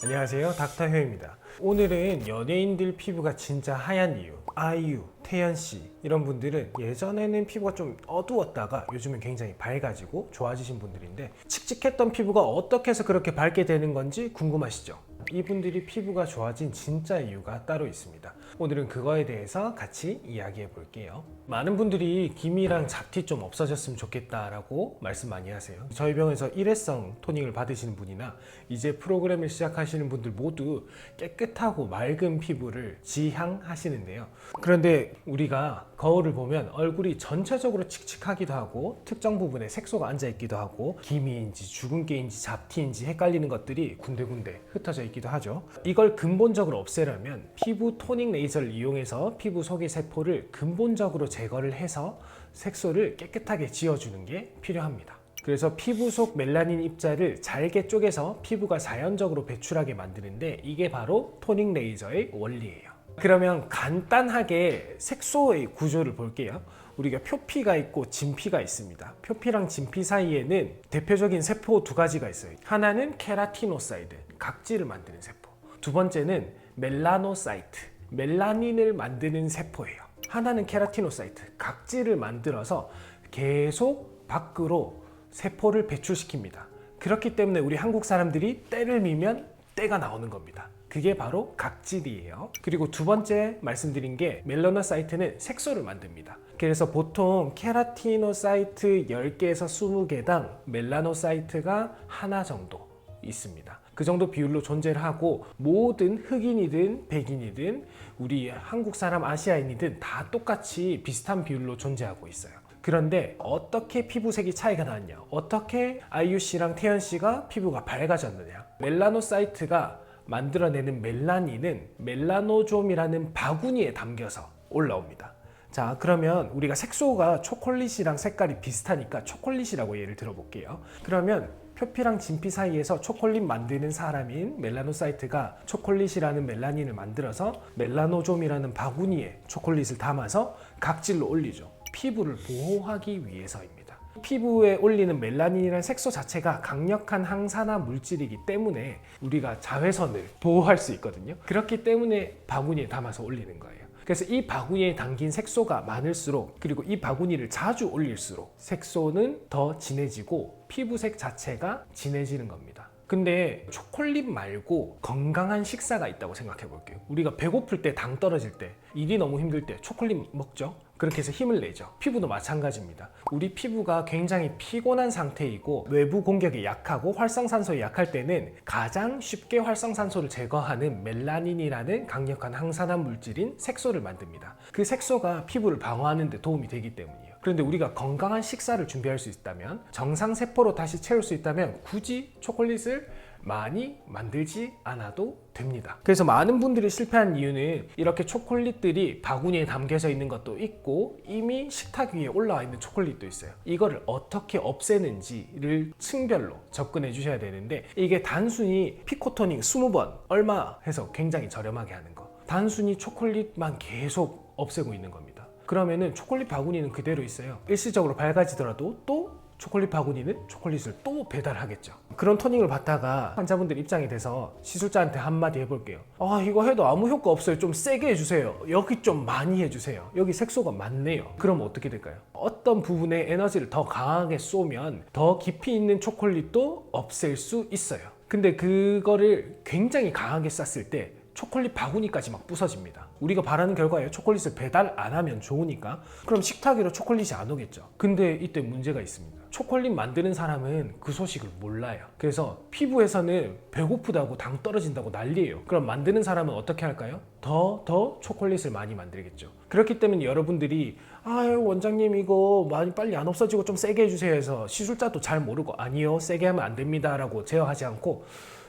안녕하세요, 닥터효입니다. 오늘은 연예인들 피부가 진짜 하얀 이유, 아이유, 태연씨 이런 분들은 예전에는 피부가 좀 어두웠다가 요즘은 굉장히 밝아지고 좋아지신 분들인데, 칙칙했던 피부가 어떻게 해서 그렇게 밝게 되는 건지 궁금하시죠? 이분들이 피부가 좋아진 진짜 이유가 따로 있습니다. 오늘은 그거에 대해서 같이 이야기해 볼게요. 많은 분들이 기미랑 잡티 좀 없어졌으면 좋겠다라고 말씀 많이 하세요. 저희 병원에서 일회성 토닝을 받으시는 분이나 이제 프로그램을 시작하시는 분들 모두 깨끗하고 맑은 피부를 지향하시는데요. 그런데 우리가 거울을 보면 얼굴이 전체적으로 칙칙하기도 하고 특정 부분에 색소가 앉아 있기도 하고 기미인지 주근깨인지 잡티인지 헷갈리는 것들이 군데군데 흩어져 있기도 하죠. 이걸 근본적으로 없애려면 피부 토닝 레이저를 이용해서 피부 속의 세포를 근본적으로 제거를 해서 색소를 깨끗하게 지워주는 게 필요합니다. 그래서 피부 속 멜라닌 입자를 잘게 쪼개서 피부가 자연적으로 배출하게 만드는데, 이게 바로 토닝 레이저의 원리예요. 그러면 간단하게 색소의 구조를 볼게요. 우리가 표피가 있고 진피가 있습니다. 표피랑 진피 사이에는 대표적인 세포 두 가지가 있어요. 하나는 케라티노사이트, 각질을 만드는 세포. 두 번째는 멜라노사이트, 멜라닌을 만드는 세포예요. 하나는 케라티노사이트, 각질을 만들어서 계속 밖으로 세포를 배출시킵니다. 그렇기 때문에 우리 한국 사람들이 때를 미면 때가 나오는 겁니다. 그게 바로 각질이에요. 그리고 두 번째 말씀드린 게 멜라노사이트는 색소를 만듭니다. 그래서 보통 케라티노사이트 10개에서 20개당 멜라노사이트가 하나 정도 있습니다. 그 정도 비율로 존재를 하고, 모든 흑인이든 백인이든 우리 한국 사람 아시아인이든 다 똑같이 비슷한 비율로 존재하고 있어요. 그런데 어떻게 피부색이 차이가 나느냐, 어떻게 아이유 씨랑 태연 씨가 피부가 밝아졌느냐. 멜라노사이트가 만들어내는 멜라닌은 멜라노좀이라는 바구니에 담겨서 올라옵니다. 자, 그러면 우리가 색소가 초콜릿이랑 색깔이 비슷하니까 초콜릿이라고 예를 들어볼게요. 그러면 표피랑 진피 사이에서 초콜릿 만드는 사람인 멜라노사이트가 초콜릿이라는 멜라닌을 만들어서 멜라노좀이라는 바구니에 초콜릿을 담아서 각질로 올리죠. 피부를 보호하기 위해서입니다. 피부에 올리는 멜라닌이라는 색소 자체가 강력한 항산화 물질이기 때문에 우리가 자외선을 보호할 수 있거든요. 그렇기 때문에 바구니에 담아서 올리는 거예요. 그래서 이 바구니에 담긴 색소가 많을수록, 그리고 이 바구니를 자주 올릴수록 색소는 더 진해지고 피부색 자체가 진해지는 겁니다. 근데 초콜릿 말고 건강한 식사가 있다고 생각해 볼게요. 우리가 배고플 때, 당 떨어질 때, 일이 너무 힘들 때 초콜릿 먹죠? 그렇게 해서 힘을 내죠. 피부도 마찬가지입니다. 우리 피부가 굉장히 피곤한 상태이고 외부 공격에 약하고 활성산소에 약할 때는 가장 쉽게 활성산소를 제거하는 멜라닌이라는 강력한 항산화 물질인 색소를 만듭니다. 그 색소가 피부를 방어하는 데 도움이 되기 때문이에요. 그런데 우리가 건강한 식사를 준비할 수 있다면, 정상 세포로 다시 채울 수 있다면 굳이 초콜릿을 많이 만들지 않아도 됩니다. 그래서 많은 분들이 실패한 이유는 이렇게 초콜릿들이 바구니에 담겨져 있는 것도 있고 이미 식탁 위에 올라와 있는 초콜릿도 있어요. 이거를 어떻게 없애는지를 층별로 접근해 주셔야 되는데, 이게 단순히 피코토닝 20번 얼마 해서 굉장히 저렴하게 하는 거, 단순히 초콜릿만 계속 없애고 있는 겁니다. 그러면은 초콜릿 바구니는 그대로 있어요. 일시적으로 밝아지더라도 또 초콜릿 바구니는 초콜릿을 또 배달하겠죠. 그런 토닝을 받다가 환자분들 입장이 돼서 시술자한테 한마디 해볼게요. 이거 해도 아무 효과 없어요. 좀 세게 해주세요. 여기 좀 많이 해주세요. 여기 색소가 많네요. 그럼 어떻게 될까요? 어떤 부분에 에너지를 더 강하게 쏘면 더 깊이 있는 초콜릿도 없앨 수 있어요. 근데 그거를 굉장히 강하게 쐈을 때 초콜릿 바구니까지 막 부서집니다. 우리가 바라는 결과예요. 초콜릿을 배달 안 하면 좋으니까. 그럼 식탁 위로 초콜릿이 안 오겠죠. 근데 이때 문제가 있습니다. 초콜릿 만드는 사람은 그 소식을 몰라요. 그래서 피부에서는 배고프다고 당 떨어진다고 난리예요. 그럼 만드는 사람은 어떻게 할까요? 더 초콜릿을 많이 만들겠죠. 그렇기 때문에 여러분들이 원장님 이거 많이 빨리 안 없어지고 좀 세게 해주세요 해서 시술자도 잘 모르고 아니요, 세게 하면 안 됩니다 라고 제어하지 않고,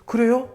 그래요?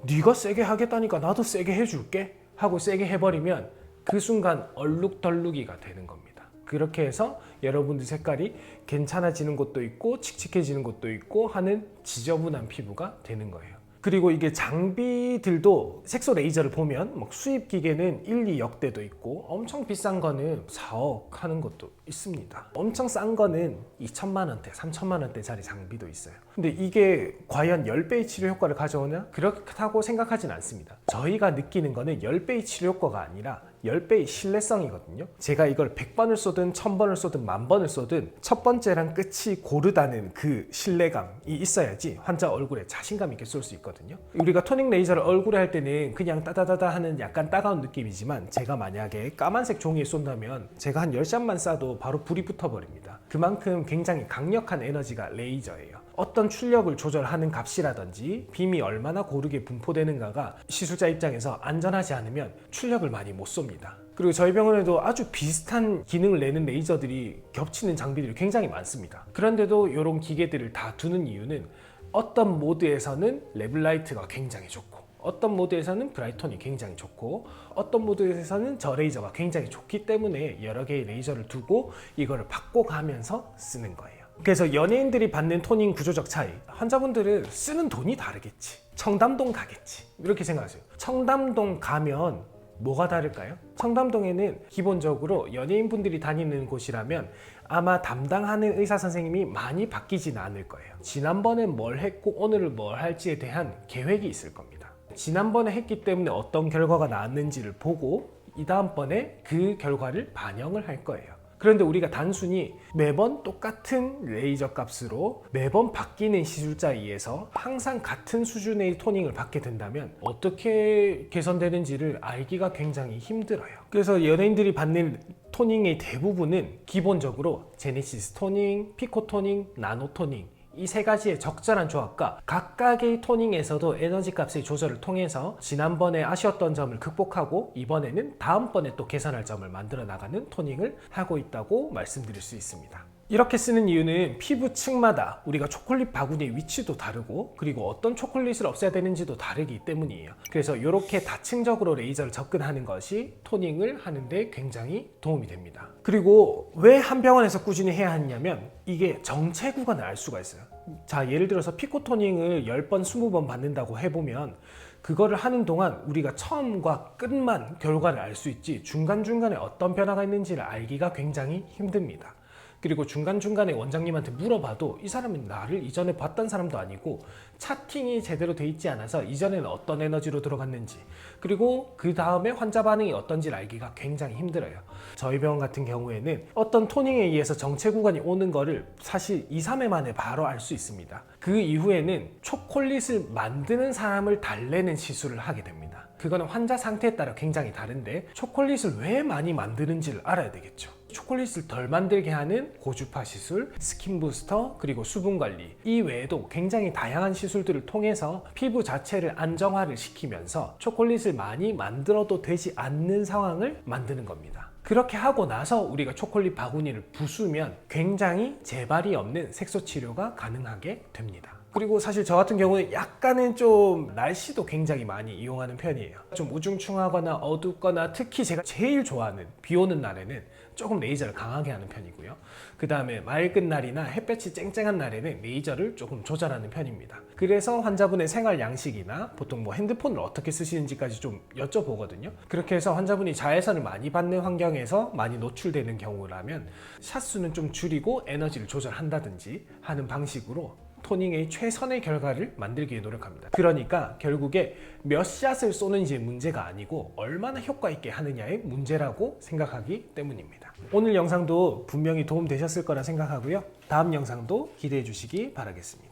네가 세게 하겠다니까 나도 세게 해줄게 하고 세게 해버리면 그 순간 얼룩덜룩이가 되는 겁니다. 그렇게 해서 여러분들 색깔이 괜찮아지는 것도 있고 칙칙해지는 것도 있고 하는 지저분한 피부가 되는 거예요. 그리고 이게 장비 기기들도 색소 레이저를 보면 막 수입 기계는 1, 2억대도 있고 엄청 비싼 거는 4억 하는 것도 있습니다. 엄청 싼 거는 2천만 원대, 3천만 원대짜리 장비도 있어요. 근데 이게 과연 10배의 치료 효과를 가져오냐? 그렇다고 생각하진 않습니다. 저희가 느끼는 거는 10배의 치료 효과가 아니라 10배의 신뢰성이거든요. 제가 이걸 100번을 쏘든 1000번을 쏘든 10,000번을 쏘든 첫 번째랑 끝이 고르다는 그 신뢰감이 있어야지 환자 얼굴에 자신감 있게 쏠 수 있거든요. 우리가 토닝 레이저를 얼굴에 할 때는 그냥 따다다다 하는 약간 따가운 느낌이지만 제가 만약에 까만색 종이에 쏜다면 제가 한 10샷만 쏴도 바로 불이 붙어버립니다. 그만큼 굉장히 강력한 에너지가 레이저예요. 어떤 출력을 조절하는 값이라든지 빔이 얼마나 고르게 분포되는가가 시술자 입장에서 안전하지 않으면 출력을 많이 못 쏩니다. 그리고 저희 병원에도 아주 비슷한 기능을 내는 레이저들이 겹치는 장비들이 굉장히 많습니다. 그런데도 이런 기계들을 다 두는 이유는 어떤 모드에서는 레블라이트가 굉장히 좋고 어떤 모드에서는 브라이톤이 굉장히 좋고 어떤 모드에서는 저 레이저가 굉장히 좋기 때문에 여러 개의 레이저를 두고 이거를 바꿔가면서 쓰는 거예요. 그래서 연예인들이 받는 토닝 구조적 차이, 환자분들은 쓰는 돈이 다르겠지, 청담동 가겠지 이렇게 생각하세요. 청담동 가면 뭐가 다를까요? 청담동에는 기본적으로 연예인분들이 다니는 곳이라면 아마 담당하는 의사 선생님이 많이 바뀌지는 않을 거예요. 지난번엔 뭘 했고 오늘은 뭘 할지에 대한 계획이 있을 겁니다. 지난번에 했기 때문에 어떤 결과가 나왔는지를 보고 이 다음번에 그 결과를 반영을 할 거예요. 그런데 우리가 단순히 매번 똑같은 레이저 값으로 매번 바뀌는 시술자에 의해서 항상 같은 수준의 토닝을 받게 된다면 어떻게 개선되는지를 알기가 굉장히 힘들어요. 그래서 연예인들이 받는 토닝의 대부분은 기본적으로 제네시스 토닝, 피코 토닝, 나노 토닝 이 세 가지의 적절한 조합과 각각의 토닝에서도 에너지 값의 조절을 통해서 지난번에 아쉬웠던 점을 극복하고 이번에는 다음번에 또 개선할 점을 만들어 나가는 토닝을 하고 있다고 말씀드릴 수 있습니다. 이렇게 쓰는 이유는 피부층마다 우리가 초콜릿 바구니의 위치도 다르고 그리고 어떤 초콜릿을 없애야 되는지도 다르기 때문이에요. 그래서 이렇게 다층적으로 레이저를 접근하는 것이 토닝을 하는데 굉장히 도움이 됩니다. 그리고 왜 한 병원에서 꾸준히 해야 하냐면 이게 정체 구간을 알 수가 있어요. 자, 예를 들어서 피코 토닝을 10번, 20번 받는다고 해보면 그거를 하는 동안 우리가 처음과 끝만 결과를 알 수 있지 중간중간에 어떤 변화가 있는지를 알기가 굉장히 힘듭니다. 그리고 중간중간에 원장님한테 물어봐도 이 사람은 나를 이전에 봤던 사람도 아니고 차팅이 제대로 돼 있지 않아서 이전에는 어떤 에너지로 들어갔는지 그리고 그 다음에 환자 반응이 어떤지를 알기가 굉장히 힘들어요. 저희 병원 같은 경우에는 어떤 토닝에 의해서 정체 구간이 오는 거를 사실 2, 3회 만에 바로 알 수 있습니다. 그 이후에는 초콜릿을 만드는 사람을 달래는 시술을 하게 됩니다. 그거는 환자 상태에 따라 굉장히 다른데 초콜릿을 왜 많이 만드는지를 알아야 되겠죠. 초콜릿을 덜 만들게 하는 고주파 시술, 스킨 부스터, 그리고 수분 관리 이 외에도 굉장히 다양한 시술들을 통해서 피부 자체를 안정화를 시키면서 초콜릿을 많이 만들어도 되지 않는 상황을 만드는 겁니다. 그렇게 하고 나서 우리가 초콜릿 바구니를 부수면 굉장히 재발이 없는 색소 치료가 가능하게 됩니다. 그리고 사실 저 같은 경우는 약간은 좀 날씨도 굉장히 많이 이용하는 편이에요. 좀 우중충하거나 어둡거나 특히 제가 제일 좋아하는 비 오는 날에는 조금 레이저를 강하게 하는 편이고요. 그 다음에 맑은 날이나 햇볕이 쨍쨍한 날에는 레이저를 조금 조절하는 편입니다. 그래서 환자분의 생활 양식이나 보통 뭐 핸드폰을 어떻게 쓰시는지까지 좀 여쭤보거든요. 그렇게 해서 환자분이 자외선을 많이 받는 환경에서 많이 노출되는 경우라면 샷수는 좀 줄이고 에너지를 조절한다든지 하는 방식으로 토닝의 최선의 결과를 만들기 위해 노력합니다. 그러니까 결국에 몇 샷을 쏘는지의 문제가 아니고 얼마나 효과 있게 하느냐의 문제라고 생각하기 때문입니다. 오늘 영상도 분명히 도움 되셨을 거라 생각하고요. 다음 영상도 기대해 주시기 바라겠습니다.